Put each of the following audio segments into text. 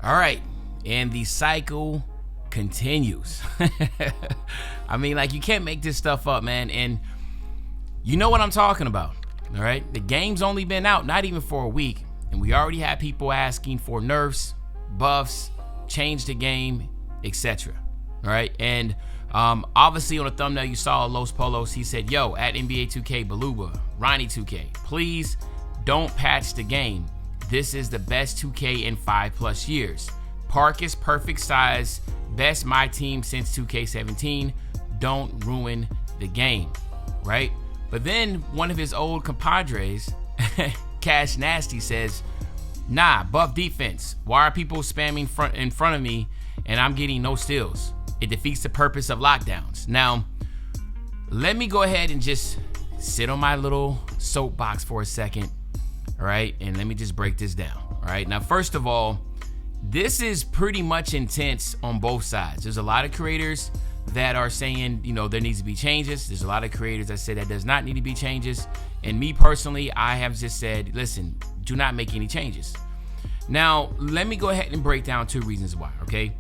All right, and the cycle continues. I mean, like, you can't make this stuff up, man. And you know what I'm talking about, all right? The game's only been out not even for a week, and we already have people asking for nerfs, buffs, change the game, etc. All right, and obviously on the thumbnail you saw Los Polos. He said, "Yo, at NBA 2K Beluba, Ronnie 2K, please don't patch the game. This is the best 2K in 5+ years. Park is perfect size, best my team since 2K17. Don't ruin the game," right? But then one of his old compadres, Cash Nasty, says, "Nah, buff defense. Why are people spamming in front of me and I'm getting no steals? It defeats the purpose of lockdowns." Now, let me go ahead and just sit on my little soapbox for a second, all right? And let me just break this down, all right? Now, first of all, this is pretty much intense on both sides. There's a lot of creators that are saying, you know, there needs to be changes. There's a lot of creators that say that does not need to be changes. And me personally, I have just said, listen, do not make any changes. Now, let me go ahead and break down 2 reasons why, okay?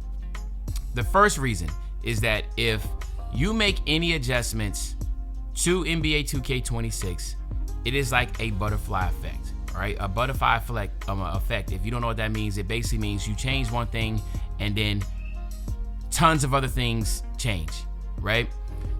The first reason is that if you make any adjustments to NBA 2K26, it is like a butterfly effect, right? A butterfly effect. If you don't know what that means, it basically means you change one thing and then tons of other things change, right?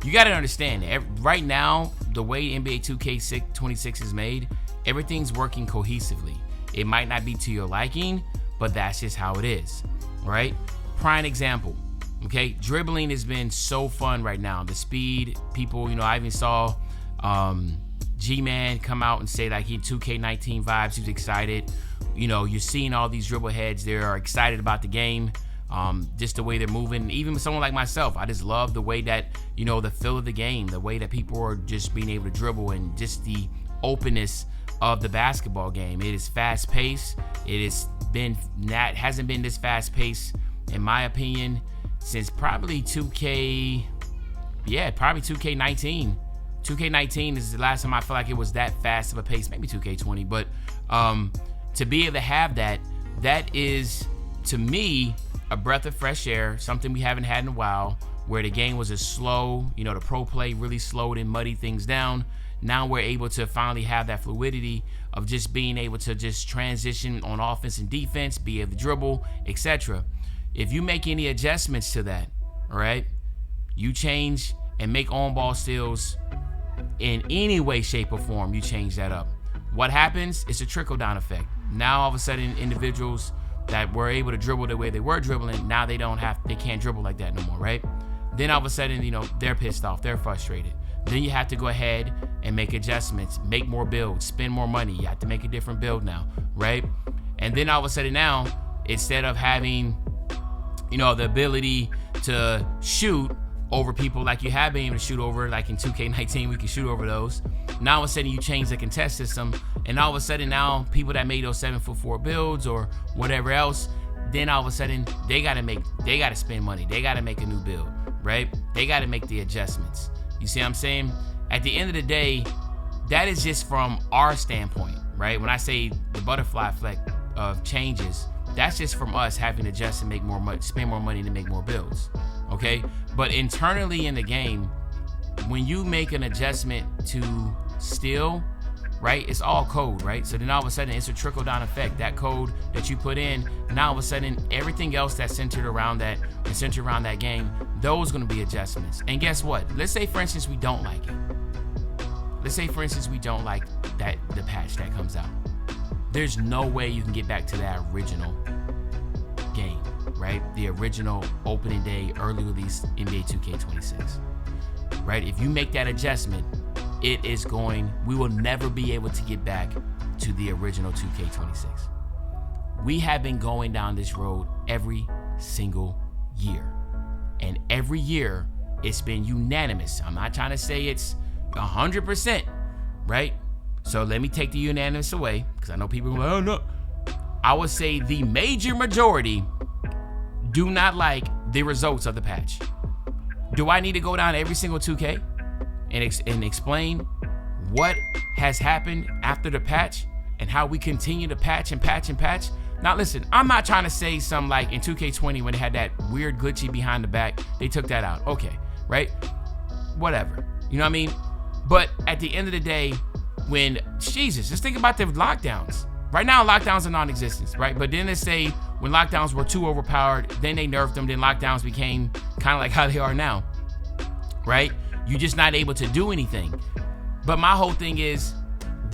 You got to understand, right now, the way NBA 2K26 is made, everything's working cohesively. It might not be to your liking, but that's just how it is, right? Prime example, okay? Dribbling has been so fun right now. The speed, people, you know, I even saw G-Man come out and say like he 2K19 vibes, he was excited. You know, you're seeing all these dribble heads, they are excited about the game. Just the way they're moving. Even someone like myself, I just love the way that, you know, the feel of the game, the way that people are just being able to dribble, and just the openness of the basketball game. It is fast paced. Hasn't been this fast paced, in my opinion, since probably 2K19. 2K19 is the last time I feel like it was that fast of a pace. Maybe 2K20, but to be able to have that is, to me, a breath of fresh air, something we haven't had in a while, where the game was a slow, you know, the pro play really slowed and muddied things down. Now we're able to finally have that fluidity of just being able to just transition on offense and defense, be able to dribble, etc. If you make any adjustments to that, all right, you change and make on-ball steals in any way, shape, or form, you change that up. What happens? It's a trickle-down effect. Now all of a sudden, individuals that were able to dribble the way they were dribbling, now they can't dribble like that no more, right? Then all of a sudden, you know, they're pissed off, they're frustrated. Then you have to go ahead and make adjustments, make more builds, spend more money. You have to make a different build now, right? And then all of a sudden now, instead of having, you know, the ability to shoot over people like you have been able to shoot over, like in 2K19, we can shoot over those. Now all of a sudden you change the contest system, and all of a sudden now people that made those 7'4" builds or whatever else, then all of a sudden they gotta spend money, they gotta make a new build, right? They gotta make the adjustments. You see what I'm saying? At the end of the day, that is just from our standpoint, right? When I say the butterfly effect of changes, that's just from us having to adjust and make more money, spend more money to make more builds, okay? But internally in the game, when you make an adjustment to steal, right, it's all code, right? So then all of a sudden it's a trickle-down effect. That code that you put in, now all of a sudden everything else that's centered around that game, those are going to be adjustments. And guess what? Let's say, for instance, we don't like it. Let's say, for instance, we don't like the patch that comes out. There's no way you can get back to that original game, right? The original opening day, early release NBA 2K26, right? If you make that adjustment, we will never be able to get back to the original 2K26. We have been going down this road every single year. And every year, it's been unanimous. I'm not trying to say it's 100%, right? So let me take the unanimous away, because I know people are like, oh no. I would say the major majority do not like the results of the patch. Do I need to go down every single 2K and explain what has happened after the patch and how we continue to patch and patch and patch? Now listen, I'm not trying to say something like in 2K20 when they had that weird glitchy behind the back, they took that out. Okay, right? Whatever. You know what I mean? But at the end of the day, when, Jesus, just think about the lockdowns. Right now, lockdowns are non-existent, right? But then they say when lockdowns were too overpowered, then they nerfed them, then lockdowns became kind of like how they are now, right? You're just not able to do anything. But my whole thing is,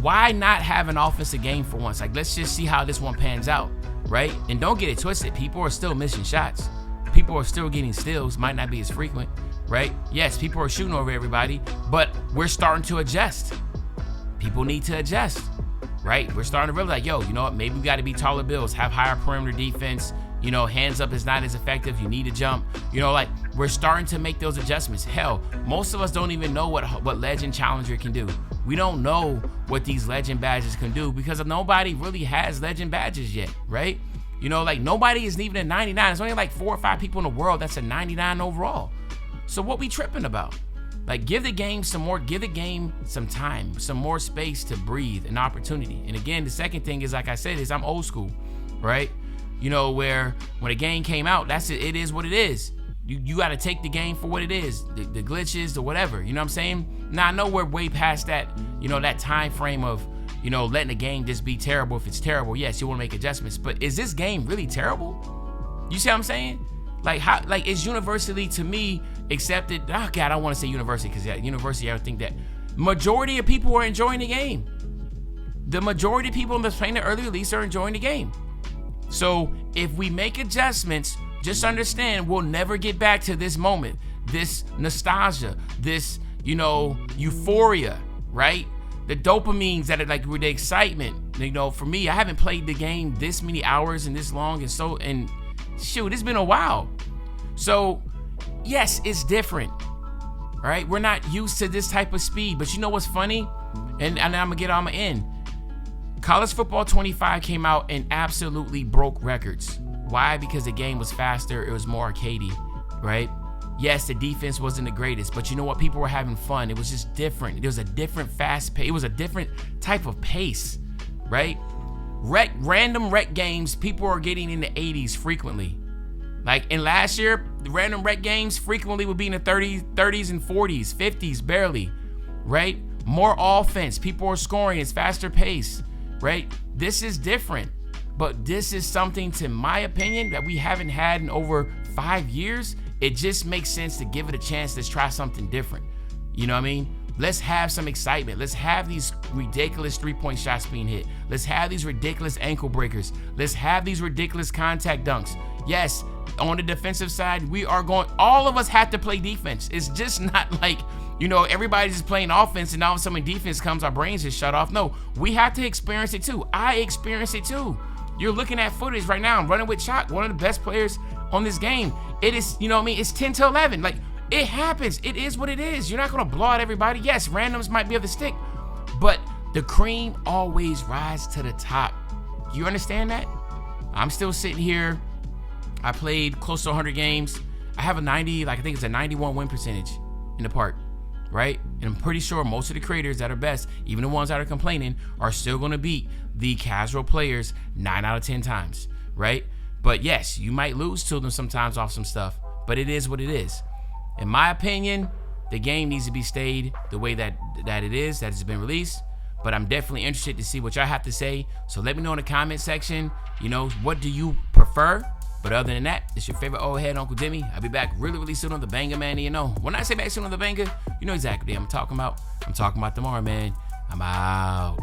why not have an offensive game for once? Like, let's just see how this one pans out, right? And don't get it twisted. People are still missing shots. People are still getting steals. Might not be as frequent, right? Yes, people are shooting over everybody, but we're starting to adjust. People need to adjust, right? We're starting to realize, like, yo, you know what? Maybe we got to be taller builds, have higher perimeter defense. You know, hands up is not as effective. You need to jump. You know, like, we're starting to make those adjustments. Hell, most of us don't even know what Legend Challenger can do. We don't know what these Legend badges can do because nobody really has Legend badges yet, right? You know, like, nobody is even a 99. There's only like 4 or 5 people in the world that's a 99 overall. So what we tripping about? Like, give the game some more, give the game some time, some more space to breathe, an opportunity. And again, the second thing is, like I said, is I'm old school, right? You know, where when a game came out, that's it. It is what it is. You got to take the game for what it is, the glitches, the whatever. You know what I'm saying? Now, I know we're way past that, you know, that time frame of, you know, letting the game just be terrible. If it's terrible, yes, you want to make adjustments. But is this game really terrible? You see what I'm saying? Like, how, like, it's universally, to me, accepted. Oh, God, I don't want to say university because, yeah, university, I would think that majority of people are enjoying the game. The majority of people that's playing the early release are enjoying the game. So if we make adjustments, just understand we'll never get back to this moment, this nostalgia, this, you know, euphoria, right? The dopamines that are like with the excitement. You know, for me, I haven't played the game this many hours and this long, and shoot, it's been a while. So yes, it's different, right? We're not used to this type of speed, but you know what's funny? And I'm gonna get on my end. College Football 25 came out and absolutely broke records. Why? Because the game was faster, it was more arcadey, right? Yes, the defense wasn't the greatest, but you know what? People were having fun. It was just different. It was a different fast pace. It was a different type of pace, right? Random rec games, people are getting in the 80s frequently. Like in last year, the random rec games frequently would be in the 30s and 40s, 50s, barely, right? More offense, people are scoring, it's faster pace, right? This is different, but this is something, to my opinion, that we haven't had in over 5 years. It just makes sense to give it a chance. Let's try something different. You know what I mean? Let's have some excitement. Let's have these ridiculous three-point shots being hit. Let's have these ridiculous ankle breakers. Let's have these ridiculous contact dunks. Yes, on the defensive side, all of us have to play defense. It's just not like, you know, everybody's just playing offense and all of a sudden when defense comes, our brains just shut off. No, we have to experience it too. I experience it too. You're looking at footage right now. I'm running with Chalk, one of the best players on this game. It is, you know what I mean? It's 10 to 11. Like, it happens. It is what it is. You're not going to blow out everybody. Yes, randoms might be of the stick, but the cream always rises to the top. You understand that? I'm still sitting here. I played close to 100 games. I have a 90, like I think it's a 91 win percentage in the park, right? And I'm pretty sure most of the creators that are best, even the ones that are complaining, are still going to beat the casual players 9 out of 10 times, right? But yes, you might lose to them sometimes off some stuff, but it is what it is. In my opinion, the game needs to be stayed the way that it is, that it's been released. But I'm definitely interested to see what y'all have to say. So let me know in the comment section, you know, what do you prefer? But other than that, it's your favorite old head, Uncle Demi. I'll be back really soon on the banger, man. And you know, when I say back soon on the banger, you know exactly what I'm talking about. I'm talking about tomorrow, man. I'm out.